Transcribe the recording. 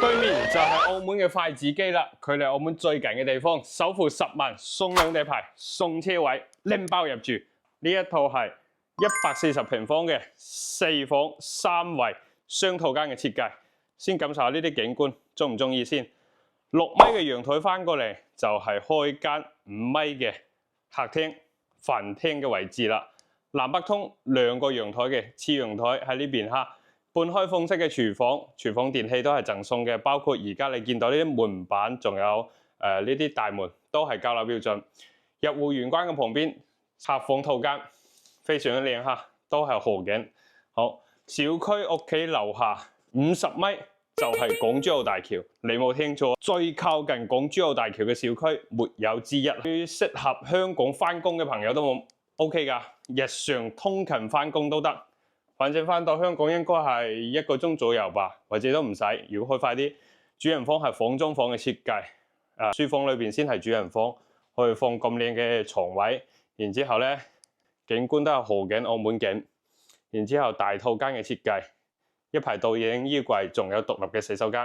對面就係澳門嘅筷子基啦，距離澳門最近嘅地方，首付10萬送兩地牌，送車位，拎包入住。呢一套係140平方嘅4房3衛雙套間嘅設計，先感受下呢啲景觀，中唔中意先？6米嘅陽台翻過嚟就係開間5米嘅客廳、飯廳嘅位置啦。南北通2個陽台嘅次陽台喺呢邊哈。半開放式嘅廚房電器都係贈送嘅，包括而家你見到呢啲門板，仲有呢啲大門都係交樓標準。入戶玄關嘅旁邊客房套間非常之靚哈，都係河景。好，小區屋企樓下50米就係港珠澳大橋，你冇聽錯，最靠近港珠澳大橋嘅小區沒有之一。最適合香港翻工嘅朋友都冇 OK 㗎，日常通勤翻工都得。反正翻到香港應該係1個鐘左右吧，或者都唔使。如果開快啲，主人房係房中房嘅設計，書房裏邊先係主人房，可以放咁靚嘅床位。然之後咧，景觀都係河景、澳門景。然之後大套間嘅設計，一排倒影衣櫃，仲有獨立嘅洗手間。